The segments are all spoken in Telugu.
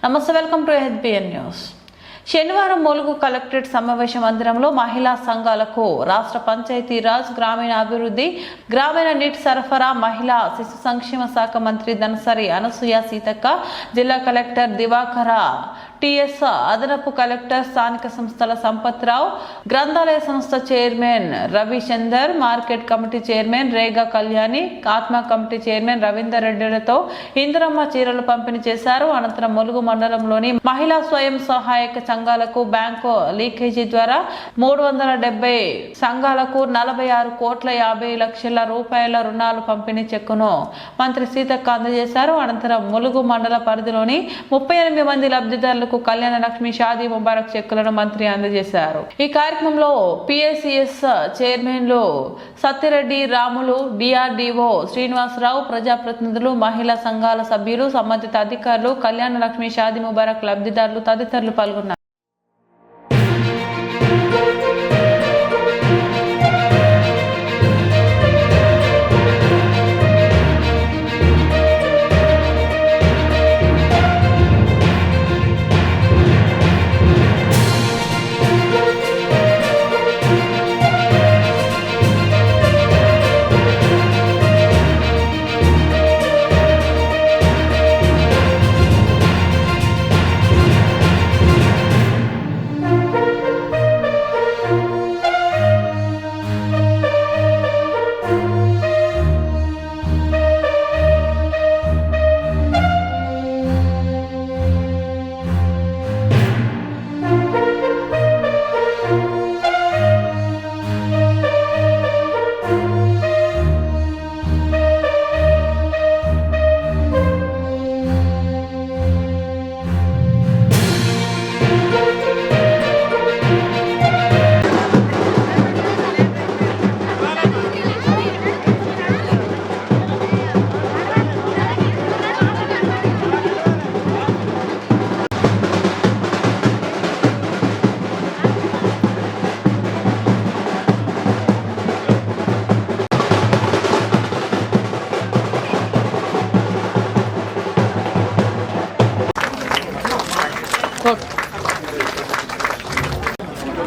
నమస్తే, వెల్కమ్ టు HBN న్యూస్. శనివారం ములుగు కలెక్టరేట్ సమావేశ మందిరంలో మహిళా సంఘాలకు రాష్ట్ర పంచాయతీరాజ్, గ్రామీణాభివృద్ధి, గ్రామీణ నీటి సరఫరా, మహిళా శిశు సంక్షేమ శాఖ మంత్రి ధనసరి అనసూయ సీతక్క, జిల్లా కలెక్టర్ దివాకర TS, అదనపు కలెక్టర్ స్థానిక సంస్థల సంపత్రావు, గ్రంథాలయ సంస్థ chairman Ravichander, market committee chairman Rega Kalyani, ఆత్మ కమిటీ చైర్మన్ రవీందర్ రెడ్డిలతో ఇందిరమ్మ చీరలు పంపిణీ చేశారు. అనంతరం ములుగు మండలంలోని మహిళా స్వయం సహాయక సంఘాలకు బ్యాంకు లీకేజీ ద్వారా 370 సంఘాలకు 46 కోట్ల 50 లక్షల రూపాయల రుణాలు పంపిణీ చెక్కును మంత్రి సీతక్క అందజేశారు. అనంతరం ములుగు మండల పరిధిలోని 38 మంది లబ్ధిదారులకు కళ్యాణ లక్ష్మి షాదీ ముబారక్ చెక్కులను మంత్రి అందజేశారు. ఈ కార్యక్రమంలో PACS చైర్మన్లు సత్యరెడ్డి, రాములు, DRDO శ్రీనివాసరావు, ప్రజాప్రతినిధులు, మహిళా సంఘాల సభ్యులు, సంబంధిత అధికారులు, కళ్యాణ లక్ష్మి షాదీ ముబారక్ లబ్ధిదారులు తదితరులు పాల్గొన్నారు.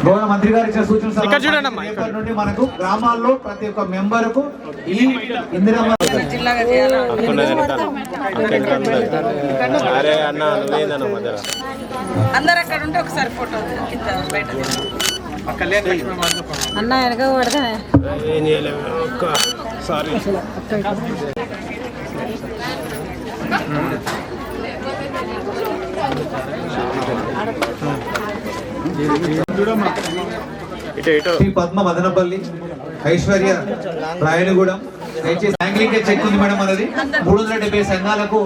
గౌరవ మంత్రి గారు ఇచ్చిన సూచన నుండి మనకు గ్రామాల్లో ప్రతి ఒక్క మెంబర్ కు ఇందిరమ్మ అందరు అక్కడ ఉంటే ఒకసారి ఫోటో అన్న వెనక పడతా సారీ పద్మ మదనపల్లి, ఐశ్వర్య రాయనగూడెం, దయచేసి బ్యాంక్ చెక్ ఉంది మేడం. మనది 370 సంఘాలకు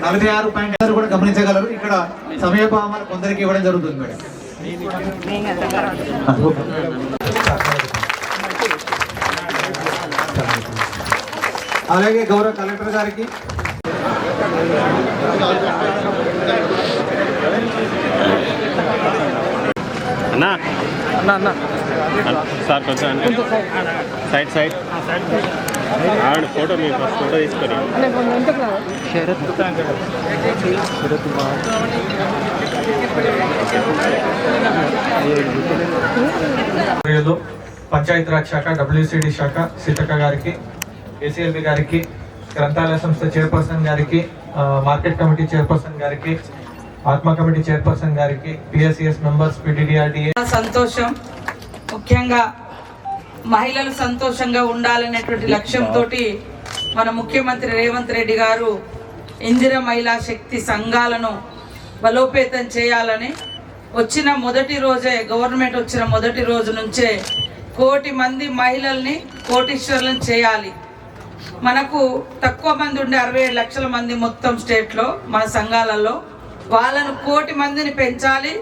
46 కూడా గమనించగలరు. ఇక్కడ సమయపాలన కొందరికి ఇవ్వడం జరుగుతుంది మేడం. అలాగే గౌరవ కలెక్టర్ గారికి అన్నా అన్నా సార్ కొంచెం సైడ్ సైడ్ ఆవిడ ఫోటో మీ ఫస్ట్ ఫోటో తీసుకొని పంచాయతీరాజ్ శాఖ, WCD శాఖ సీతక్క గారికి, ACLB గారికి, గ్రంథాలయ సంస్థ చైర్పర్సన్ గారికి, మార్కెట్ కమిటీ చైర్పర్సన్ గారికి, ఆత్మ కమిటీ చైర్పర్సన్ గారికి, PACS మెంబర్స్, PDDRDA సంతోషం. ముఖ్యంగా మహిళలు సంతోషంగా ఉండాలనేటువంటి లక్ష్యంతో మన ముఖ్యమంత్రి రేవంత్ రెడ్డి గారు ఇందిర మహిళా శక్తి సంఘాలను బలోపేతం చేయాలని వచ్చిన మొదటి రోజే, గవర్నమెంట్ వచ్చిన మొదటి రోజు నుంచే 1 కోటి మంది మహిళల్ని కోటీశ్వరులను చేయాలి. మనకు తక్కువ మంది ఉండే 67 లక్షల మంది మొత్తం స్టేట్లో మన సంఘాలలో, వాళ్ళను 1 కోటి మందిని పెంచాలి,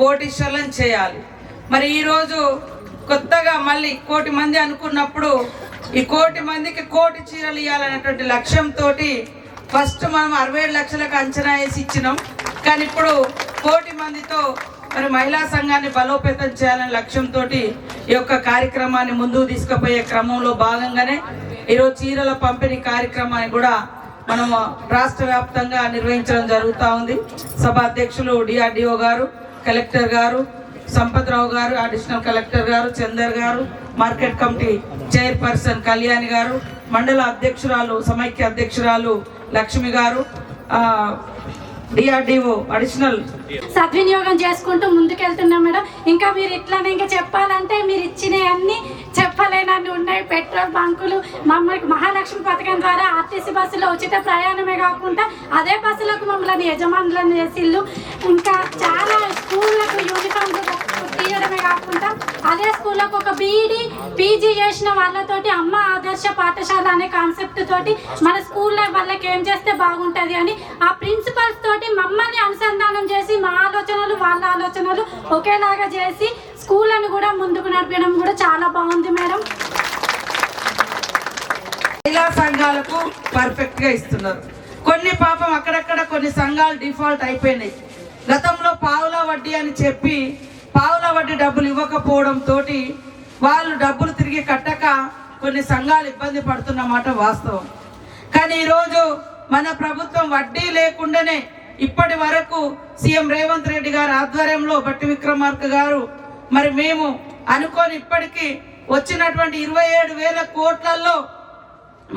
కోటీశ్వరులను చేయాలి. మరి ఈరోజు కొత్తగా మళ్ళీ 1 కోటి మంది అనుకున్నప్పుడు ఈ 1 కోటి మందికి 1 కోటి చీరలు ఇవ్వాలనేటువంటి లక్ష్యంతో ఫస్ట్ మనం 67 లక్షలకు అంచనా వేసి ఇచ్చినాం. కానీ ఇప్పుడు 1 కోటి మందితో మరి మహిళా సంఘాన్ని బలోపేతం చేయాలనే లక్ష్యంతో ఈ యొక్క కార్యక్రమాన్ని ముందుకు తీసుకుపోయే క్రమంలో భాగంగానే ఈరోజు చీరల పంపిణీ కార్యక్రమాన్ని కూడా మనము రాష్ట్ర వ్యాప్తంగా నిర్వహించడం జరుగుతూ ఉంది. సభ అధ్యక్షులు డిఆర్డిఓ గారు, కలెక్టర్ గారు, సంపత్రావు గారు, అడిషనల్ కలెక్టర్ గారు, చందర్ గారు, మార్కెట్ కమిటీ చైర్పర్సన్ కళ్యాణి గారు, మండల అధ్యక్షురాలు సమైక్య అధ్యక్షురాలు లక్ష్మి గారు, డిఆర్డిఓ అడిషనల్ సద్వినియోగం చేసుకుంటూ ముందుకెళ్తున్నాం మేడం. ఇంకా మీరు ఇట్లానే ఇంకా చెప్పాలంటే మీరు ఇచ్చినవన్నీ చెప్పలేనన్ని ఉన్నాయి. పెట్రోల్ బంకులు, మమ్మల్ని మహాలక్ష్మి పథకం ద్వారా ఆర్టీసీ బస్సులో ఉచిత ప్రయాణమే కాకుండా అదే బస్సులకు మమ్మల్ని యజమానులను చేసిళ్ళు. ఇంకా చాలా స్కూళ్ళకు యూనిఫామ్లు తీయడమే కాకుండా అదే స్కూళ్ళకు ఒక బీఈడి పీజీ చేసిన వాళ్ళతోటి అమ్మ ఆదర్శ పాఠశాల అనే కాన్సెప్ట్ తోటి మన స్కూల్లో వాళ్ళకి ఏం చేస్తే బాగుంటుంది అని ఆ ప్రిన్సిపల్స్ తోటి మమ్మల్ని అనుసంధానం చేసి మా ఆలోచనలు వాళ్ళ ఆలోచనలు ఒకేలాగా చేసి స్కూళ్ళను కూడా ముందుకు నడిపడం కూడా చాలా బాగుంది మేడం. మహిళా సంఘాలకు పర్ఫెక్ట్ గా ఇస్తున్నారు. కొన్ని పాపం అక్కడక్కడ కొన్ని సంఘాలు డిఫాల్ట్ అయిపోయినాయి. గతంలో పావులా వడ్డీ అని చెప్పి పావులా వడ్డీ డబ్బులు ఇవ్వకపోవడం తోటి వాళ్ళు డబ్బులు తిరిగి కట్టక కొన్ని సంఘాలు ఇబ్బంది పడుతున్నమాట వాస్తవం. కానీ ఈరోజు మన ప్రభుత్వం వడ్డీ లేకుండానే ఇప్పటి వరకు సీఎం రేవంత్ రెడ్డి గారి ఆధ్వర్యంలో బట్టి విక్రమార్క గారు మరి మేము అనుకోని ఇప్పటికీ వచ్చినటువంటి 27,000 కోట్లలో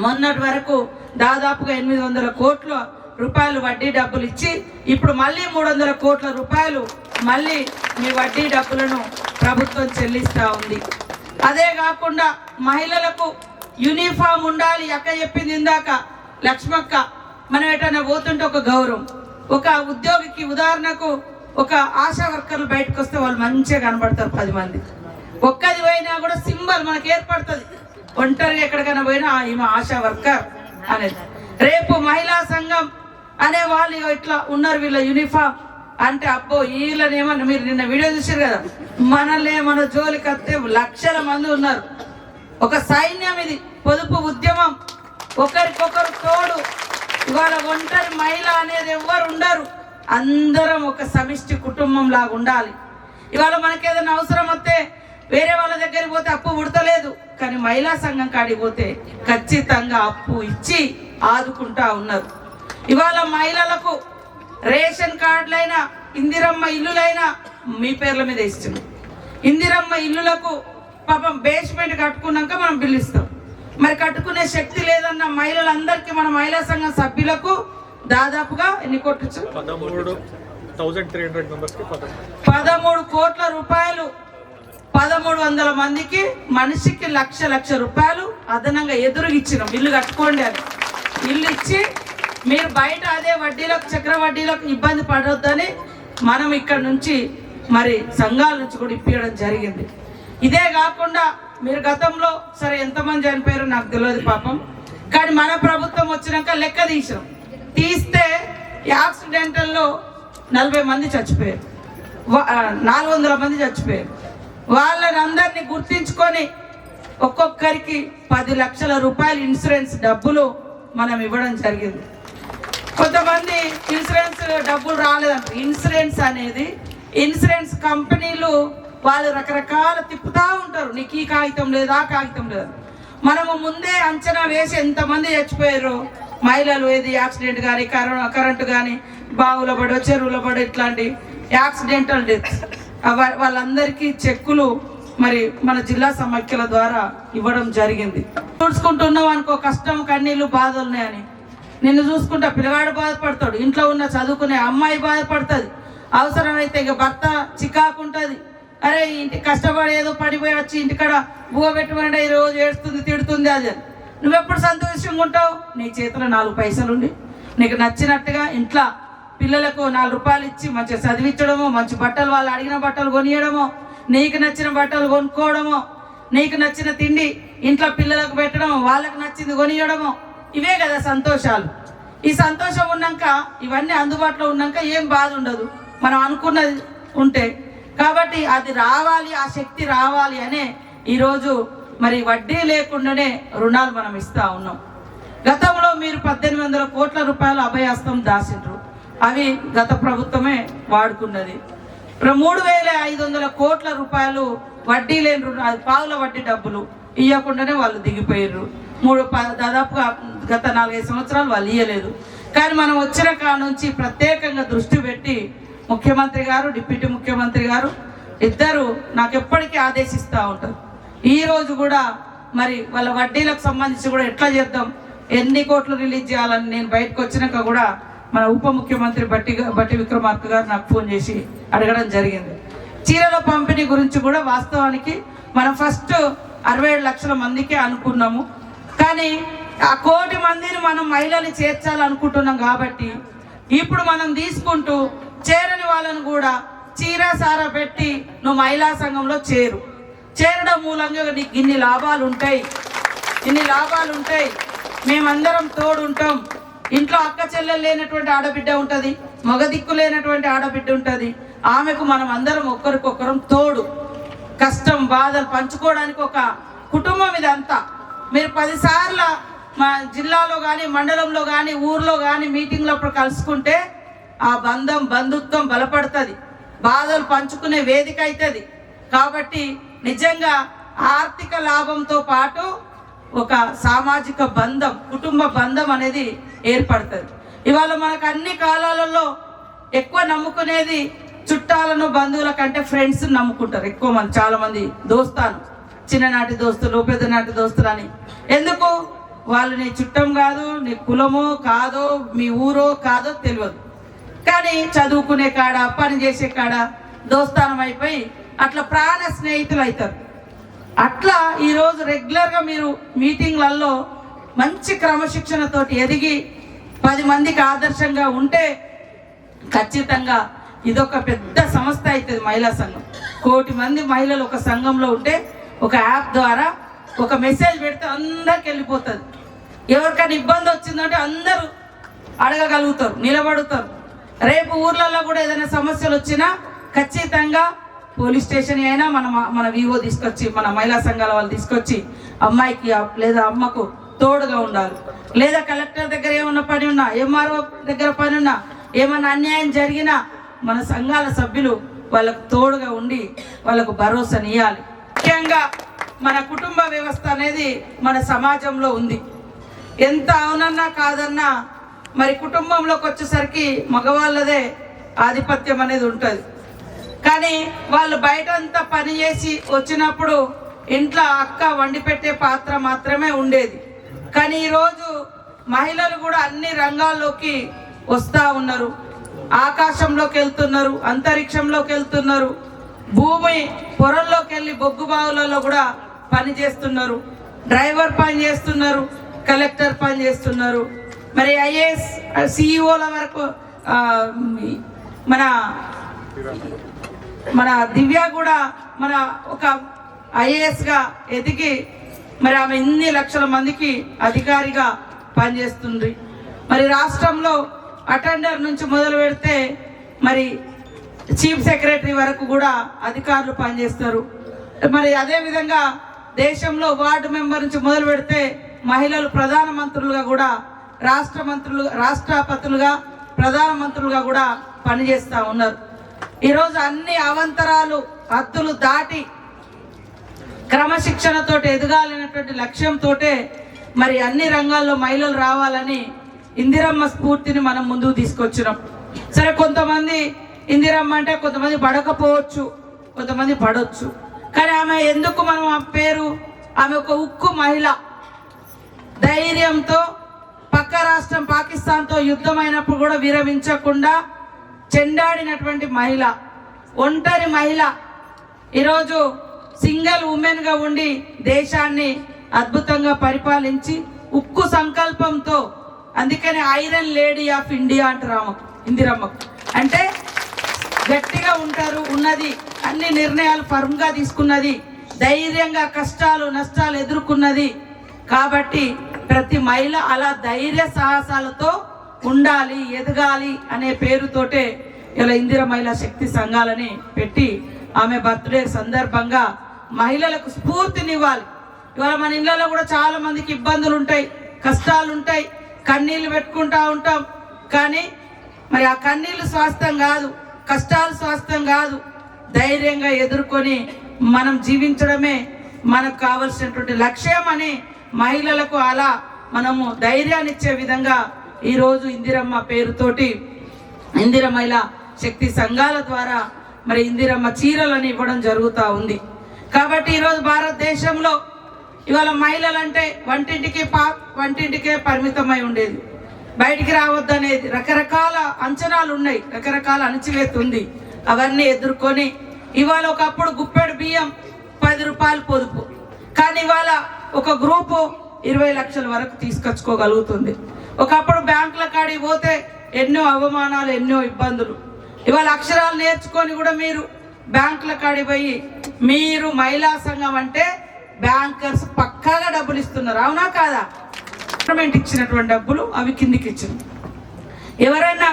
మొన్నటి వరకు దాదాపుగా 800 కోట్ల రూపాయలు వడ్డీ డబ్బులు ఇచ్చి ఇప్పుడు మళ్ళీ 300 కోట్ల రూపాయలు మళ్ళీ మీ వడ్డీ డబ్బులను ప్రభుత్వం చెల్లిస్తూ ఉంది. అదే కాకుండా మహిళలకు యూనిఫామ్ ఉండాలి. అక్క చెప్పింది ఇందాక లక్ష్మక్క, మనం ఎటైనా పోతుంటే ఒక గౌరవం. ఒక ఉద్యోగికి ఉదాహరణకు ఒక ఆశా వర్కర్లు బయటకు వస్తే వాళ్ళు మంచిగా కనబడతారు 10 మంది. ఒక్కది పోయినా కూడా సింబల్ మనకు ఏర్పడుతుంది. ఒంటరిగా ఎక్కడికైనా పోయినా ఈమె ఆశా వర్కర్ అనేది. రేపు మహిళా సంఘం అనే వాళ్ళు ఇట్లా ఉన్నారు, వీళ్ళ యూనిఫామ్ అంటే అబ్బో వీళ్ళని ఏమన్నా మీరు నిన్న వీడియో చూసారు కదా, మనల్ని ఏమన్నా జోలికి వస్తే లక్షల మంది ఉన్నారు. ఒక సైన్యం ఇది, పొదుపు ఉద్యమం, ఒకరికొకరు తోడు. ఇవాళ ఒంటరి మహిళ అనేది ఎవ్వరు ఉండరు, అందరం ఒక సమిష్టి కుటుంబం లాగా ఉండాలి. ఇవాళ మనకి ఏదైనా అవసరం వస్తే వేరే వాళ్ళ దగ్గరికి పోతే అప్పు పుడతలేదు, కానీ మహిళా సంఘం కాడికి పోతే ఖచ్చితంగా అప్పు ఇచ్చి ఆదుకుంటా ఉన్నారు. ఇవాళ మహిళలకు రేషన్ కార్డులైనా ఇందిరమ్మ ఇల్లులైనా మీ పేర్ల మీద ఇస్తున్నాం. ఇందిరమ్మ ఇల్లులకు పాపం బేస్మెంట్ కట్టుకున్నాక మనం బిల్లు ఇస్తాం. మరి కట్టుకునే శక్తి లేదన్న మహిళలందరికీ మన మహిళా సంఘం సభ్యులకు దాదాపుగా ఎన్ని కోట్లు 13 కోట్ల రూపాయలు 1300 మందికి మనిషికి లక్ష రూపాయలు అదనంగా ఎదురుగా ఇచ్చినాం. ఇల్లు కట్టుకోండి అని ఇల్లు ఇచ్చి మీరు బయట అదే వడ్డీలకు చక్ర వడ్డీలకు ఇబ్బంది పడొద్దని మనం ఇక్కడ నుంచి మరి సంఘాల నుంచి కూడా ఇప్పించడం జరిగింది. ఇదే కాకుండా మీరు గతంలో సరే ఎంతమంది చనిపోయారో నాకు తెలియదు పాపం, కానీ మన ప్రభుత్వం వచ్చినాక లెక్క తీస్తే యాక్సిడెంటల్లో 40 మంది చచ్చిపోయారు, 400 మంది చచ్చిపోయారు. వాళ్ళని అందరినీ గుర్తించుకొని ఒక్కొక్కరికి 10 లక్షల రూపాయలు ఇన్సూరెన్స్ డబ్బులు మనం ఇవ్వడం జరిగింది. కొంతమంది ఇన్సూరెన్స్ డబ్బులు రాలేదంట. ఇన్సూరెన్స్ అనేది ఇన్సూరెన్స్ కంపెనీలు వాళ్ళు రకరకాల తిప్పుతూ ఉంటారు, నీకు ఈ కాగితం లేదు ఆ కాగితం లేదు. మనము ముందే అంచనా వేసి ఎంతమంది చచ్చిపోయారు మహిళలు, ఏది యాక్సిడెంట్ కానీ కరెంటు కానీ బావుల పడో చెరువుల పడో ఇట్లాంటి యాక్సిడెంటల్ డెత్స్ వాళ్ళందరికీ చెక్కులు మరి మన జిల్లా సమైక్యల ద్వారా ఇవ్వడం జరిగింది. చూసుకుంటున్నావు అనుకో, కష్టం కన్నీళ్ళు బాధలున్నాయని నిన్ను చూసుకుంటా పిల్లగాడు బాధపడతాడు, ఇంట్లో ఉన్న చదువుకునే అమ్మాయి బాధపడుతుంది, అవసరమైతే ఇక భర్త చికాకుంటుంది. అరే ఇంటి కష్టపడి ఏదో పడిపోయి వచ్చి ఇంటికాడ బువ్వ పెట్టుకుంటే ఈ రోజు ఏడుస్తుంది తిడుతుంది అది. నువ్వెప్పుడు సంతోషంగా ఉంటావు? నీ చేతిలో 4 పైసలుండి నీకు నచ్చినట్టుగా ఇంట్లో పిల్లలకు 4 రూపాయలు ఇచ్చి మంచిగా చదివించడమో, మంచి బట్టలు వాళ్ళు అడిగిన బట్టలు కొనియడమో, నీకు నచ్చిన బట్టలు కొనుక్కోవడమో, నీకు నచ్చిన తిండి ఇంట్లో పిల్లలకు పెట్టడమో, వాళ్ళకు నచ్చింది కొనియడమో, ఇవే కదా సంతోషాలు. ఈ సంతోషం ఉన్నాక ఇవన్నీ అందుబాటులో ఉన్నాక ఏం బాధ ఉండదు మనం అనుకున్నది ఉంటే. కాబట్టి అది రావాలి, ఆ శక్తి రావాలి అనే ఈరోజు మరి వడ్డీ లేకుండానే రుణాలు మనం ఇస్తా ఉన్నాం. గతంలో మీరు 1800 కోట్ల రూపాయలు అభయహస్తం దాసిండ్రు, అవి గత ప్రభుత్వమే వాడుకున్నది. 3500 కోట్ల రూపాయలు వడ్డీ లేని రుణాలు, పావుల వడ్డీ డబ్బులు ఇవ్వకుండానే వాళ్ళు దిగిపోయారు. దాదాపుగా గత 4-5 సంవత్సరాలు వాళ్ళు ఇయ్యలేదు. కానీ మనం వచ్చిన కాడ నుంచి ప్రత్యేకంగా దృష్టి పెట్టి ముఖ్యమంత్రి గారు, డిప్యూటీ ముఖ్యమంత్రి గారు ఇద్దరు నాకు ఎప్పటికీ ఆదేశిస్తూ ఉంటారు. ఈరోజు కూడా మరి వాళ్ళ వడ్డీలకు సంబంధించి కూడా ఎట్లా చేద్దాం, ఎన్ని కోట్లు రిలీజ్ చేయాలని నేను బయటకు వచ్చినాక కూడా మన ఉప ముఖ్యమంత్రి బట్టి విక్రమార్క గారు నాకు ఫోన్ చేసి అడగడం జరిగింది. చీరల పంపిణీ గురించి కూడా వాస్తవానికి మనం ఫస్ట్ 67 లక్షల మందికే అనుకున్నాము. కానీ ఆ 1 కోటి మందిని మనం మహిళలు చేర్చాలనుకుంటున్నాం కాబట్టి ఇప్పుడు మనం తీసుకుంటూ చేరని వాళ్ళను కూడా చీర సార పెట్టి నువ్వు మహిళా సంఘంలో చేరడం మూలంగా నీకు ఇన్ని లాభాలు ఉంటాయి, మేమందరం తోడుంటాం. ఇంట్లో అక్క చెల్లెలు లేనటువంటి ఆడబిడ్డ ఉంటుంది, మగ దిక్కు లేనటువంటి ఆడబిడ్డ ఉంటుంది. ఆమెకు మనం అందరం ఒకరికొకరం తోడు, కష్టం బాధలు పంచుకోవడానికి ఒక కుటుంబం ఇదంతా. మీరు 10 సార్లు మా జిల్లాలో కానీ మండలంలో కానీ ఊర్లో కానీ మీటింగ్లప్పుడు కలుసుకుంటే ఆ బంధుత్వం బలపడుతుంది, బాధలు పంచుకునే వేదిక అవుతుంది. కాబట్టి నిజంగా ఆర్థిక లాభంతో పాటు ఒక సామాజిక బంధం, కుటుంబ బంధం అనేది ఏర్పడుతుంది. ఇవాళ మనకు అన్ని కాలాలలో ఎక్కువ నమ్ముకునేది చుట్టాలను, బంధువుల కంటే ఫ్రెండ్స్ నమ్ముకుంటారు ఎక్కువ మంది. చాలా మంది దోస్తాను, చిన్ననాటి దోస్తులు, పెద్దనాటి దోస్తులు అని. ఎందుకు? వాళ్ళు నీ చుట్టం కాదు, నీ కులమో కాదో, మీ ఊరో కాదో తెలియదు. కానీ చదువుకునే కాడ, పని చేసే కాడ దోస్తానం అయిపోయి అట్లా ప్రాణ స్నేహితులు అవుతారు. అట్లా ఈరోజు రెగ్యులర్గా మీరు మీటింగ్లలో మంచి క్రమశిక్షణతోటి ఎదిగి 10 మందికి ఆదర్శంగా ఉంటే ఖచ్చితంగా ఇదొక పెద్ద సంస్థ అవుతుంది. మహిళా సంఘం 1 కోటి మంది మహిళలు ఒక సంఘంలో ఉంటే ఒక యాప్ ద్వారా ఒక మెసేజ్ పెడితే అందరికి వెళ్ళిపోతుంది. ఎవరికైనా ఇబ్బంది వచ్చిందంటే అందరూ అడగగలుగుతారు, నిలబడుతారు. రేపు ఊర్లలో కూడా ఏదైనా సమస్యలు వచ్చినా ఖచ్చితంగా పోలీస్ స్టేషన్ అయినా మన వివో తీసుకొచ్చి, మన మహిళా సంఘాల వాళ్ళు తీసుకొచ్చి అమ్మాయికి లేదా అమ్మకు తోడుగా ఉండాలి. లేదా కలెక్టర్ దగ్గర ఏమన్నా పని ఉన్నా, ఎంఆర్ఓ దగ్గర పని ఉన్నా, ఏమన్నా అన్యాయం జరిగినా మన సంఘాల సభ్యులు వాళ్ళకు తోడుగా ఉండి వాళ్ళకు భరోసానియాలి. ముఖ్యంగా మన కుటుంబ వ్యవస్థ అనేది మన సమాజంలో ఉంది. ఎంత అవునన్నా కాదన్నా మరి కుటుంబంలోకి వచ్చేసరికి మగవాళ్ళదే ఆధిపత్యం అనేది ఉంటుంది. కానీ వాళ్ళు బయటంతా పని చేసి వచ్చినప్పుడు ఇంట్లో అక్క వండి పెట్టే పాత్ర మాత్రమే ఉండేది. కానీ ఈరోజు మహిళలు కూడా అన్ని రంగాల్లోకి వస్తూ ఉన్నారు. ఆకాశంలోకి వెళ్తున్నారు, అంతరిక్షంలోకి వెళ్తున్నారు, భూమి పొరల్లోకి వెళ్ళి బొగ్గు బావులలో కూడా పని చేస్తున్నారు, డ్రైవర్ పని చేస్తున్నారు, కలెక్టర్ పని చేస్తున్నారు. మరి ఐఏఎస్ సిఇఓల వరకు మన దివ్య కూడా మన ఒక ఐఏఎస్గా ఎదిగి మరి ఆమె ఇన్ని లక్షల మందికి అధికారిగా పనిచేస్తుంది. మరి రాష్ట్రంలో అటెండర్ నుంచి మొదలు పెడితే మరి చీఫ్ సెక్రటరీ వరకు కూడా అధికారులు పనిచేస్తారు. మరి అదేవిధంగా దేశంలో వార్డు మెంబర్ నుంచి మొదలు పెడితే మహిళలు ప్రధానమంత్రులుగా కూడా, రాష్ట్రపతులుగా, ప్రధానమంత్రులుగా కూడా పనిచేస్తూ ఉన్నారు. ఈరోజు అన్ని అవంతరాలు, హద్దులు దాటి క్రమశిక్షణతో ఎదగాలనేటువంటి లక్ష్యంతో మరి అన్ని రంగాల్లో మహిళలు రావాలని ఇందిరమ్మ స్ఫూర్తిని మనం ముందుకు తీసుకొచ్చినాం. సరే, కొంతమంది ఇందిరమ్మ అంటే కొంతమంది పడకపోవచ్చు, కొంతమంది పడవచ్చు. కానీ ఆమె ఎందుకు మనం ఆ పేరు, ఆమె ఒక ఉక్కు మహిళ, ధైర్యంతో పక్క రాష్ట్రం పాకిస్తాన్తో యుద్ధమైనప్పుడు కూడా విరమించకుండా చెండాడినటువంటి మహిళ, ఒంటరి మహిళ. ఈరోజు సింగిల్ ఉమెన్గా ఉండి దేశాన్ని అద్భుతంగా పరిపాలించి ఉక్కు సంకల్పంతో, అందుకని ఐరన్ లేడీ ఆఫ్ ఇండియా అంటారు ఆమెకు, ఇందిరమ్మకు. అంటే గట్టిగా ఉంటారు, ఉన్నది, అన్ని నిర్ణయాలు ఫర్మ్గా తీసుకున్నది, ధైర్యంగా కష్టాలు నష్టాలు ఎదుర్కొన్నది. కాబట్టి ప్రతి మహిళ అలా ధైర్య సాహసాలతో ఉండాలి, ఎదగాలి అనే పేరుతోటే ఇలా ఇందిర మహిళా శక్తి సంఘాలని పెట్టి ఆమె బర్త్డే సందర్భంగా మహిళలకు స్ఫూర్తినివ్వాలి. ఇవాళ మన ఇళ్ళలో కూడా చాలా మందికి ఇబ్బందులు ఉంటాయి, కష్టాలు ఉంటాయి, కన్నీళ్లు పెట్టుకుంటా ఉంటాం. కానీ మరి ఆ కన్నీళ్లు స్వాస్థ్యం కాదు, కష్టాలు స్వాస్థ్యం కాదు. ధైర్యంగా ఎదుర్కొని మనం జీవించడమే మనకు కావలసినటువంటి లక్ష్యం అని మహిళలకు అలా మనము ధైర్యాన్ని ఇచ్చే విధంగా ఈరోజు ఇందిరమ్మ పేరుతోటి ఇందిర మహిళా శక్తి సంఘాల ద్వారా మరి ఇందిరమ్మ చీరలను ఇవ్వడం జరుగుతూ ఉంది. కాబట్టి ఈరోజు భారతదేశంలో ఇవాళ మహిళలంటే వంటింటికే పరిమితమై ఉండేది, బయటికి రావద్దనేది, రకరకాల అంచనాలు ఉన్నాయి, రకరకాల అణచివేత ఉంది. అవన్నీ ఎదుర్కొని ఇవాళ ఒకప్పుడు గుప్పెడు బియ్యం 10 రూపాయలు పొదుపు, కానీ ఇవాళ ఒక గ్రూపు 20 లక్షల వరకు తీసుకొచ్చుకోగలుగుతుంది. ఒకప్పుడు బ్యాంకుల కాడికి పోతే ఎన్నో అవమానాలు, ఎన్నో ఇబ్బందులు. ఇవాళ అక్షరాలు నేర్చుకొని కూడా మీరు బ్యాంకుల కాడికి పోయి మీరు మహిళా సంఘం అంటే బ్యాంకర్స్ పక్కాగా డబ్బులు ఇస్తున్నారు, అవునా కాదా? గవర్నమెంట్ ఇచ్చినటువంటి డబ్బులు అవి కిందికి ఇచ్చింది. ఎవరైనా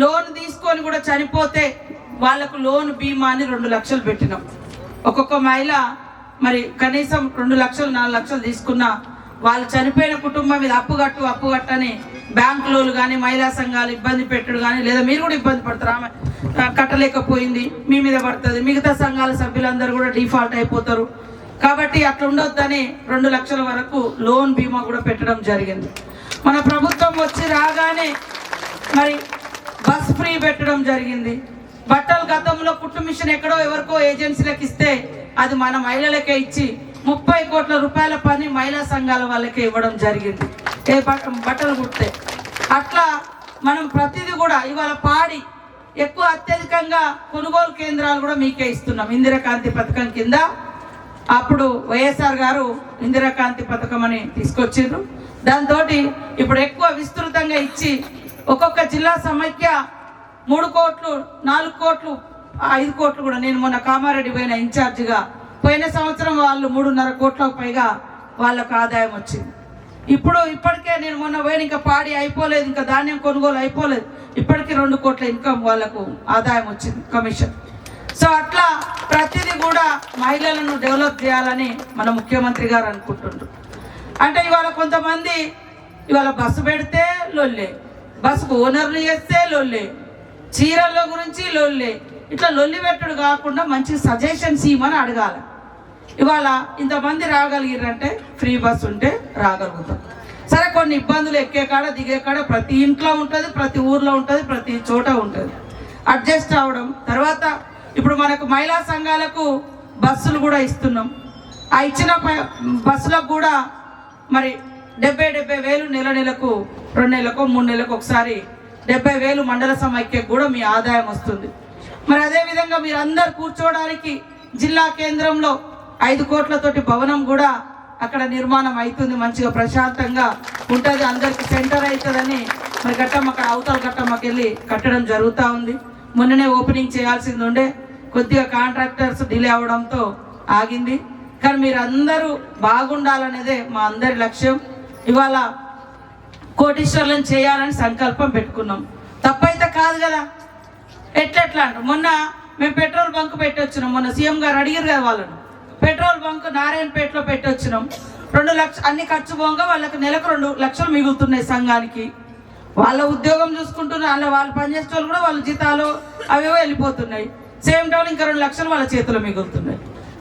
లోన్ తీసుకొని కూడా చనిపోతే వాళ్ళకు లోన్ బీమా అని 2 లక్షలు పెట్టినాం. ఒక్కొక్క మహిళ మరి కనీసం 2 లక్షలు 4 లక్షలు తీసుకున్నా వాళ్ళు చనిపోయిన కుటుంబం మీద అప్పు కట్టని బ్యాంకులు కానీ మహిళా సంఘాలు ఇబ్బంది పెట్టుడు కానీ, లేదా మీరు కూడా ఇబ్బంది పడతారు, ఆమె కట్టలేకపోయింది మీ మీద పడుతుంది, మిగతా సంఘాల సభ్యులందరూ కూడా డిఫాల్ట్ అయిపోతారు. కాబట్టి అట్లా ఉండొద్దని 2 లక్షల వరకు లోన్ బీమా కూడా పెట్టడం జరిగింది. మన ప్రభుత్వం వచ్చి రాగానే మరి బస్ ఫ్రీ పెట్టడం జరిగింది. బట్టలు గతంలో కుట్టు మిషన్ ఎక్కడో ఎవరికో ఏజెన్సీలకు ఇస్తే అది మన మహిళలకే ఇచ్చి 30 కోట్ల రూపాయల పని మహిళా సంఘాల వాళ్ళకే ఇవ్వడం జరిగింది, బట్టలు కుడితే. అట్లా మనం ప్రతిదీ కూడా ఇవాళ పాడి ఎక్కువ అత్యధికంగా కొనుగోలు కేంద్రాలు కూడా మీకే ఇస్తున్నాం. ఇందిరాకాంతి పథకం కింద అప్పుడు వైఎస్ఆర్ గారు ఇందిరాకాంతి పథకం అని తీసుకొచ్చిండ్రు. దాంతో ఇప్పుడు ఎక్కువ విస్తృతంగా ఇచ్చి ఒక్కొక్క జిల్లా సమైక్య 3 కోట్లు 4 కోట్లు 5 కోట్లు కూడా, నేను మొన్న కామారెడ్డి పోయిన ఇన్ఛార్జిగా, పోయిన సంవత్సరం వాళ్ళు 3.5 కోట్లకు పైగా వాళ్ళకు ఆదాయం వచ్చింది. ఇప్పటికే నేను మొన్న పోయిన ఇంకా పాడి అయిపోలేదు, ఇంకా ధాన్యం కొనుగోలు అయిపోలేదు, ఇప్పటికీ 2 కోట్ల ఇన్కమ్ వాళ్ళకు ఆదాయం వచ్చింది, కమిషన్. సో అట్లా ప్రతిదీ కూడా మహిళలను డెవలప్ చేయాలని మన ముఖ్యమంత్రి గారు అనుకుంటుండ్రు. అంటే ఇవాళ కొంతమంది ఇవాళ బస్సు పెడితే లొల్లే, బస్సుకు ఓనర్లు చేస్తే లొల్లే, చీరల గురించి లొల్లే, ఇట్లా లొల్లి పెట్టుడు కాకుండా మంచి సజెషన్స్ ఇవ్వమని అడగాలి. ఇవాళ ఇంతమంది రాగలిగిరంటే ఫ్రీ బస్ ఉంటే రాగలుగుతాం. సరే, కొన్ని ఇబ్బందులు ఎక్కే కాడ దిగే కాడ ప్రతి ఇంట్లో ఉంటుంది, ప్రతి ఊర్లో ఉంటుంది, ప్రతి చోట ఉంటుంది, అడ్జస్ట్ అవ్వడం. తర్వాత ఇప్పుడు మనకు మహిళా సంఘాలకు బస్సులు కూడా ఇస్తున్నాం. ఆ ఇచ్చిన బస్సులకు కూడా మరి 70 వేలు నెలకు 2 నెలలకు 3 నెలలకు ఒకసారి 70 వేలు మండల సమైక్యకు కూడా మీ ఆదాయం వస్తుంది. మరి అదేవిధంగా మీరు అందరు కూర్చోవడానికి జిల్లా కేంద్రంలో 5 కోట్లతోటి భవనం కూడా అక్కడ నిర్మాణం అవుతుంది, మంచిగా ప్రశాంతంగా ఉంటుంది, అందరికి సెంటర్ అవుతుందని మరి గట్టమ్మ అక్కడ అవతల గట్టమ్మకి వెళ్ళి కట్టడం జరుగుతూ ఉంది. మొన్ననే ఓపెనింగ్ చేయాల్సింది ఉండే, కొద్దిగా కాంట్రాక్టర్స్ డిలే అవడంతో ఆగింది. కానీ మీరు అందరూ బాగుండాలనేదే మా అందరి లక్ష్యం. ఇవాళ కోటీశ్వర్లను చేయాలని సంకల్పం పెట్టుకున్నాం, తప్పైతే కాదు కదా. ఎట్లా అంటారు, మొన్న మేము పెట్రోల్ బంక్ పెట్టొచ్చినాం, మొన్న సీఎం గారు అడిగారు కదా వాళ్ళను, పెట్రోల్ బంక్ నారాయణపేటలో పెట్టొచ్చినాం. 2 లక్షలు అన్ని ఖర్చు పోగా వాళ్ళకి నెలకు 2 లక్షలు మిగులుతున్నాయి సంఘానికి. వాళ్ళ ఉద్యోగం చూసుకుంటున్నారు, వాళ్ళు పనిచేసే వాళ్ళు కూడా వాళ్ళ జీతాలు అవేవో వెళ్ళిపోతున్నాయి. సేమ్ టైం ఇంకా 2 లక్షలు వాళ్ళ చేతిలో మిగులుతున్నాయి.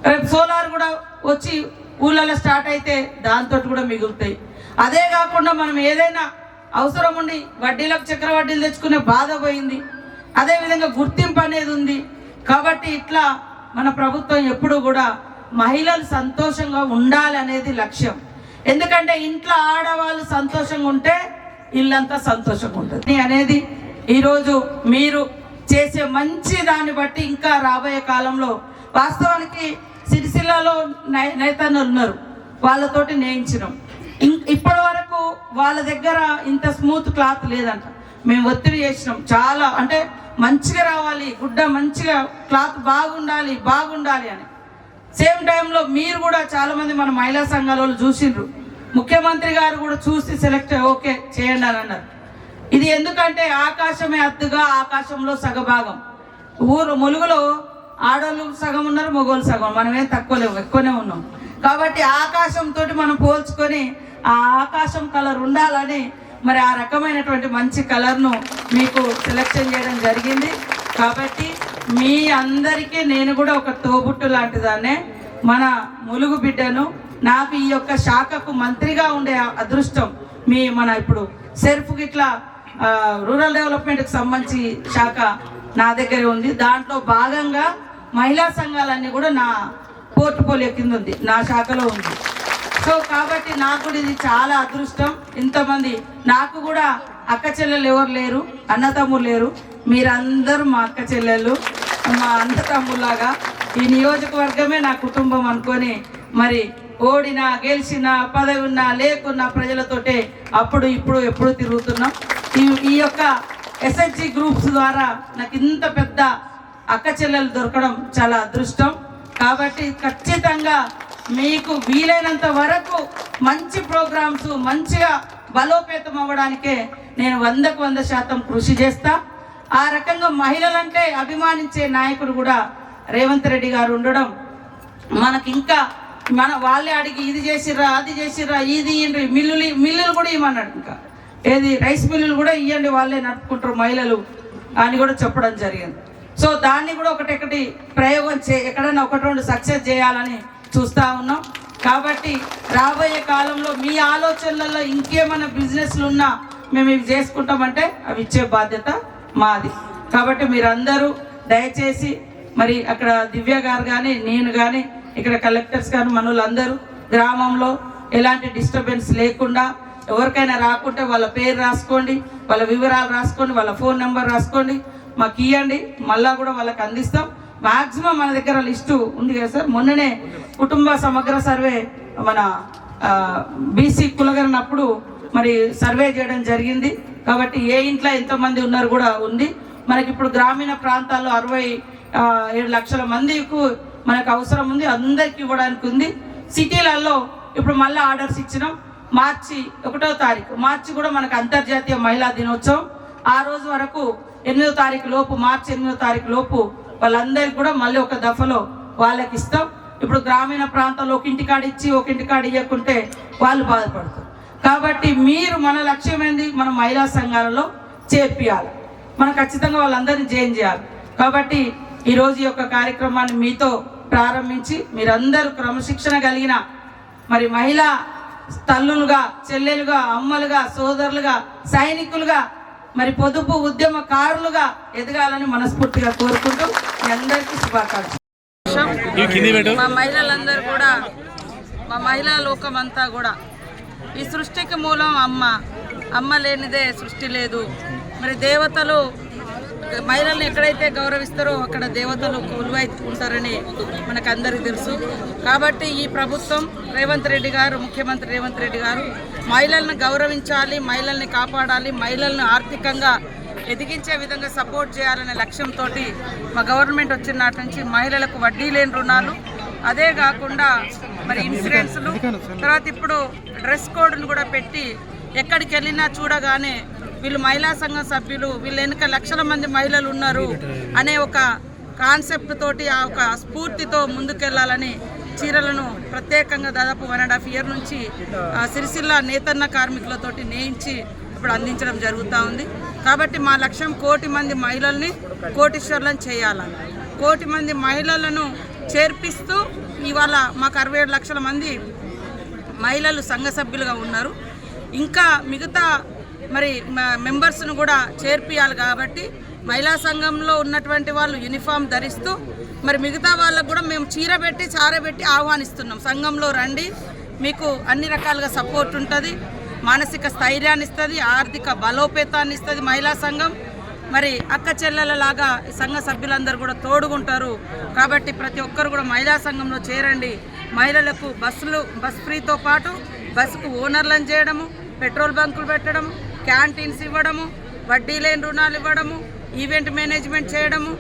రేపు సోలార్ కూడా వచ్చి ఊళ్ళలో స్టార్ట్ అయితే దాంతో కూడా మిగులుతాయి. అదే కాకుండా మనం ఏదైనా అవసరం ఉండి వడ్డీలకు చక్రవడ్డీలు తెచ్చుకునే బాధ పోయింది. అదేవిధంగా గుర్తింపు అనేది ఉంది. కాబట్టి ఇట్లా మన ప్రభుత్వం ఎప్పుడు కూడా మహిళలు సంతోషంగా ఉండాలి అనేది లక్ష్యం. ఎందుకంటే ఇంట్లో ఆడవాళ్ళు సంతోషంగా ఉంటే ఇల్లంతా సంతోషంగా ఉంటుంది అనేది ఈరోజు మీరు చేసే మంచి దాన్ని బట్టి ఇంకా రాబోయే కాలంలో వాస్తవానికి సిరిసిల్లలో నేతలు ఉన్నారు, వాళ్ళతోటి నేయించినాం. ఇప్పటి వరకు వాళ్ళ దగ్గర ఇంత స్మూత్ క్లాత్ లేదంట. మేము ఒత్తిడి చేసినాం చాలా, అంటే మంచిగా రావాలి, గుడ్డ మంచిగా క్లాత్ బాగుండాలి అని. సేమ్ టైంలో మీరు కూడా చాలామంది మన మహిళా సంఘాల వాళ్ళు చూసిండ్రు, ముఖ్యమంత్రి గారు కూడా చూసి సెలెక్ట్ ఓకే చేయండి అని అన్నారు. ఇది ఎందుకంటే ఆకాశమే అద్దుగా ఆకాశంలో సగభాగం. ములుగులో ఆడోళ్ళు సగం ఉన్నారు, మగోళ్ళు సగం, మనమేం తక్కువ లేవు, ఎక్కువనే ఉన్నాం. కాబట్టి ఆకాశంతో మనం పోల్చుకొని ఆ ఆకాశం కలర్ ఉండాలని మరి ఆ రకమైనటువంటి మంచి కలర్ను మీకు సెలెక్షన్ చేయడం జరిగింది. కాబట్టి మీ అందరికీ నేను కూడా ఒక తోబుట్టు లాంటిదాన్నే, మన ములుగు బిడ్డను. నాకు ఈ యొక్క శాఖకు మంత్రిగా ఉండే అదృష్టం మన ఇప్పుడు సెర్ఫ్ ఇట్లా రూరల్ డెవలప్మెంట్కి సంబంధించి శాఖ నా దగ్గరే ఉంది. దాంట్లో భాగంగా మహిళా సంఘాలన్నీ కూడా నా పోర్ట్ఫోలియో కింద ఉంది, నా శాఖలో ఉంది. సో కాబట్టి నాకు కూడా ఇది చాలా అదృష్టం. ఇంతమంది నాకు కూడా అక్క చెల్లెలు ఎవరు లేరు, అన్నతమ్ములు లేరు. మీరందరూ మా అక్క చెల్లెళ్ళు, మా అన్నతమ్ములాగా ఈ నియోజకవర్గమే నా కుటుంబం అనుకొని మరి ఓడినా గెలిచినా పదవి ఉన్నా లేకున్నా ప్రజలతోటే అప్పుడు ఇప్పుడు ఎప్పుడు తిరుగుతున్నాం. ఈ యొక్క ఎస్హెచ్జి గ్రూప్స్ ద్వారా నాకు ఇంత పెద్ద అక్క చెల్లెలు దొరకడం చాలా అదృష్టం. కాబట్టి ఖచ్చితంగా మీకు వీలైనంత వరకు మంచి ప్రోగ్రామ్స్ మంచిగా బలోపేతం అవ్వడానికే నేను 100% కృషి చేస్తా. ఆ రకంగా మహిళలంటే అభిమానించే నాయకుడు కూడా రేవంత్ రెడ్డి గారు ఉండడం మనకి ఇంకా వాళ్ళే అడిగి ఇది చేసిర్రా అది చేసిర్రా ఇది ఇవ్వండి, మిల్లులు కూడా ఇవ్వమన్నాడు. ఇంకా ఏది రైస్ మిల్లులు కూడా ఇవ్వండి, వాళ్ళే నడుపుకుంటారు మహిళలు అని కూడా చెప్పడం జరిగింది. సో దాన్ని కూడా ఒకటి ప్రయోగం ఎక్కడైనా 1-2 సక్సెస్ చేయాలని చూస్తూ ఉన్నాం. కాబట్టి రాబోయే కాలంలో మీ ఆలోచనలలో ఇంకేమైనా బిజినెస్లు ఉన్నా మేము ఇవి చేసుకుంటామంటే అవి ఇచ్చే బాధ్యత మాది. కాబట్టి మీరందరూ దయచేసి మరి అక్కడ దివ్య గారు కానీ నేను కానీ ఇక్కడ కలెక్టర్స్ కానీ మనోళ్ళందరూ గ్రామంలో ఎలాంటి డిస్టర్బెన్స్ లేకుండా ఎవరికైనా రాకుంటే వాళ్ళ పేరు రాసుకోండి, వాళ్ళ వివరాలు రాసుకోండి, వాళ్ళ ఫోన్ నెంబర్ రాసుకోండి, మాకు ఇవ్వండి, మళ్ళా కూడా వాళ్ళకి అందిస్తాం. మ్యాక్సిమం మన దగ్గర లిస్టు ఉంది కదా సార్. మొన్ననే కుటుంబ సమగ్ర సర్వే మన బీసీ కులగరినప్పుడు మరి సర్వే చేయడం జరిగింది. కాబట్టి ఏ ఇంట్లో ఎంతమంది ఉన్నారు కూడా ఉంది. మనకి ఇప్పుడు గ్రామీణ ప్రాంతాల్లో 67 లక్షల మందికి మనకు అవసరం ఉంది, అందరికి ఇవ్వడానికి ఉంది. సిటీలలో ఇప్పుడు మళ్ళీ ఆర్డర్స్ ఇచ్చినాం. మార్చి 1వ తారీఖు మార్చి కూడా మనకు అంతర్జాతీయ మహిళా దినోత్సవం. ఆ రోజు వరకు 8వ తారీఖు లోపు, మార్చి 8వ తారీఖు లోపు వాళ్ళందరికీ కూడా మళ్ళీ ఒక దఫలో వాళ్ళకి ఇస్తాం. ఇప్పుడు గ్రామీణ ప్రాంతాల్లో ఒక ఇంటికాడ ఇచ్చి ఒక ఇంటికాడ ఇవ్వకుంటే వాళ్ళు బాధపడతారు. కాబట్టి మీరు మన లక్ష్యం ఏంది, మన మహిళా సంఘాలలో చేర్పియాలి, మనం ఖచ్చితంగా వాళ్ళందరినీ జాయిన్ చేయాలి. కాబట్టి ఈరోజు ఈ యొక్క కార్యక్రమాన్ని మీతో ప్రారంభించి మీరందరూ క్రమశిక్షణ కలిగిన మరి మహిళా తల్లులుగా, చెల్లెలుగా, అమ్మలుగా, సోదరులుగా, సైనికులుగా, మరి పొదుపు ఉద్యమకారులుగా ఎదగాలని మనస్ఫూర్తిగా కోరుకుంటూ మీ అందరికీ శుభాకాంక్షలు. మా మహిళలందరూ కూడా, మా మహిళా లోకం అంతా కూడా ఈ సృష్టికి మూలం అమ్మ లేనిదే సృష్టి లేదు. మరి దేవతలు మహిళల్ని ఎక్కడైతే గౌరవిస్తారో అక్కడ దేవతలు కొలువై ఉంటారని మనకు అందరికీ తెలుసు. కాబట్టి ఈ ప్రభుత్వం రేవంత్ రెడ్డి గారు, ముఖ్యమంత్రి రేవంత్ రెడ్డి గారు మహిళలను గౌరవించాలి, మహిళల్ని కాపాడాలి, మహిళలను ఆర్థికంగా ఎదిగించే విధంగా సపోర్ట్ చేయాలనే లక్ష్యంతో మా గవర్నమెంట్ వచ్చిన నాటి నుంచి మహిళలకు వడ్డీ లేని రుణాలు, అదే కాకుండా మరి ఇన్సూరెన్స్లు, తర్వాత ఇప్పుడు డ్రెస్ కోడ్ను కూడా పెట్టి ఎక్కడికి వెళ్ళినా చూడగానే వీళ్ళు మహిళా సంఘం సభ్యులు, వీళ్ళు వెనుక లక్షల మంది మహిళలు ఉన్నారు అనే ఒక కాన్సెప్ట్ తోటి, ఆ ఒక స్ఫూర్తితో ముందుకెళ్లాలని చీరలను ప్రత్యేకంగా దాదాపు 1.5 year నుంచి సిరిసిల్ల నేతన్న కార్మికులతోటి నేయించి ఇప్పుడు అందించడం జరుగుతూ ఉంది. కాబట్టి మా లక్ష్యం 1 కోటి మంది మహిళల్ని కోటీశ్వర్లను చేయాలని, 1 కోటి మంది మహిళలను చేర్పిస్తూ ఇవాళ మాకు 67 లక్షల మంది మహిళలు సంఘ సభ్యులుగా ఉన్నారు. ఇంకా మిగతా మరి మెంబర్స్ను కూడా చేర్పియాలి. కాబట్టి మహిళా సంఘంలో ఉన్నటువంటి వాళ్ళు యూనిఫామ్ ధరిస్తూ మరి మిగతా వాళ్ళకు కూడా మేము చీర పెట్టి చారబెట్టి ఆహ్వానిస్తున్నాం. సంఘంలో రండి, మీకు అన్ని రకాలుగా సపోర్ట్ ఉంటుంది, మానసిక స్థైర్యాన్ని ఇస్తుంది, ఆర్థిక బలోపేతాన్ని ఇస్తుంది మహిళా సంఘం. మరి అక్క చెల్లెలలాగా సంఘ సభ్యులందరూ కూడా తోడుగుంటారు. కాబట్టి ప్రతి ఒక్కరు కూడా మహిళా సంఘంలో చేరండి. మహిళలకు బస్ ఫ్రీతో పాటు బస్సుకు ఓనర్లను చేయడము, పెట్రోల్ బంకులు పెట్టడము, క్యాంటీన్స్ ఇవ్వడము, వడ్డీ లేని రుణాలు ఇవ్వడము, ఈవెంట్ మేనేజ్మెంట్ చేయడము,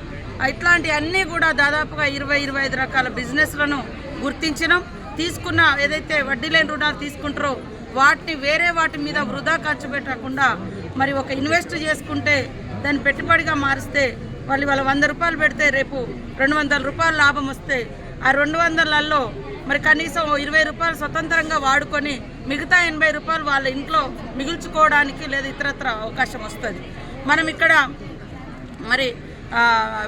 ఇట్లాంటి అన్నీ కూడా దాదాపుగా 20-25 రకాల బిజినెస్లను గుర్తించినాం. తీసుకున్న ఏదైతే వడ్డీ లేని రుణాలు తీసుకుంటారో వాటిని వేరే వాటి మీద వృధా ఖర్చు పెట్టకుండా మరి ఒక ఇన్వెస్ట్ చేసుకుంటే దాన్ని పెట్టుబడిగా మారిస్తే వాళ్ళు 100 రూపాయలు పెడితే రేపు 200 రూపాయలు లాభం వస్తే ఆ 200లలో మరి కనీసం 20 రూపాయలు స్వతంత్రంగా వాడుకొని మిగతా 80 రూపాయలు వాళ్ళ ఇంట్లో మిగుల్చుకోవడానికి లేదా ఇతరత్ర అవకాశం వస్తుంది. మనం ఇక్కడ మరి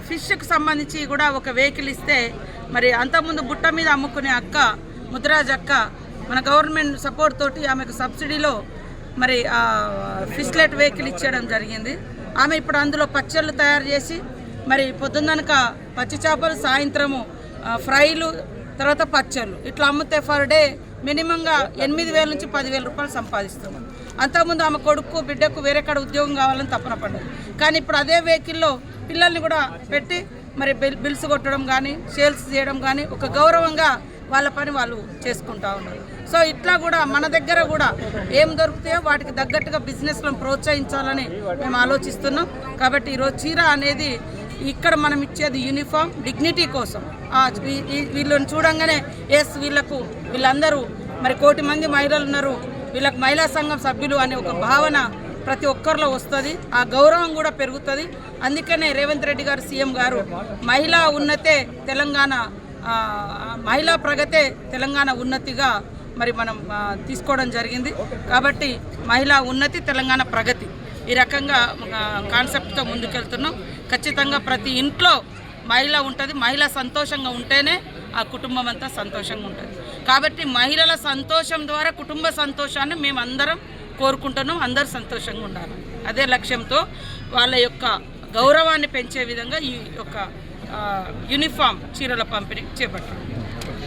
ఫిష్కు సంబంధించి కూడా ఒక వెహికల్ ఇస్తే మరి అంతకుముందు బుట్ట మీద అమ్ముకునే అక్క ముద్రాజ్ అక్క మన గవర్నమెంట్ సపోర్ట్ తోటి ఆమెకు సబ్సిడీలో మరి ఫిష్లెట్ వెహికల్ ఇచ్చేయడం జరిగింది. ఆమె ఇప్పుడు అందులో పచ్చళ్ళు తయారు చేసి మరి పొద్దున్ననక పచ్చి చేపలు, సాయంత్రము ఫ్రైలు, తర్వాత పచ్చళ్ళు ఇట్లా అమ్మితే ఫర్ డే మినిమంగా 8,000 నుంచి 10,000 రూపాయలు సంపాదిస్తున్నాం. అంతకుముందు ఆమె కొడుకు బిడ్డకు వేరే కాడ ఉద్యోగం కావాలని తపన పడ్డది. కానీ ఇప్పుడు అదే వెహికల్లో పిల్లల్ని కూడా పెట్టి మరి బిల్స్ కొట్టడం కానీ, సేల్స్ చేయడం కానీ ఒక గౌరవంగా వాళ్ళ పని వాళ్ళు చేసుకుంటూ ఉన్నారు. సో ఇట్లా కూడా మన దగ్గర కూడా ఏం దొరుకుతాయో వాటికి తగ్గట్టుగా బిజినెస్లను ప్రోత్సహించాలని మేము ఆలోచిస్తున్నాం. కాబట్టి ఈరోజు చీర అనేది ఇక్కడ మనం ఇచ్చేది యూనిఫామ్ డిగ్నిటీ కోసం. వీళ్ళని చూడంగానే వీళ్ళందరూ మరి 1 కోటి మంది మహిళలు ఉన్నారు, వీళ్ళకి మహిళా సంఘం సభ్యులు అనే ఒక భావన ప్రతి ఒక్కరిలో వస్తుంది. ఆ గౌరవం కూడా పెరుగుతుంది. అందుకనే రేవంత్ రెడ్డి గారు సీఎం గారు మహిళా ఉన్నతే తెలంగాణ, మహిళా ప్రగతే తెలంగాణ ఉన్నతిగా మరి మనం తీసుకోవడం జరిగింది. కాబట్టి మహిళా ఉన్నతి తెలంగాణ ప్రగతి ఈ రకంగా కాన్సెప్ట్తో ముందుకెళ్తున్నాం. ఖచ్చితంగా ప్రతి ఇంట్లో మహిళ ఉంటుంది. మహిళ సంతోషంగా ఉంటేనే ఆ కుటుంబం అంతా సంతోషంగా ఉంటుంది. కాబట్టి మహిళల సంతోషం ద్వారా కుటుంబ సంతోషాన్ని మేము అందరం కోరుకుంటున్నాం. అందరూ సంతోషంగా ఉండాలి. అదే లక్ష్యంతో వాళ్ళ యొక్క గౌరవాన్ని పెంచే విధంగా ఈ యొక్క యూనిఫామ్ చీరల పంపిణీ చేపట్టాం.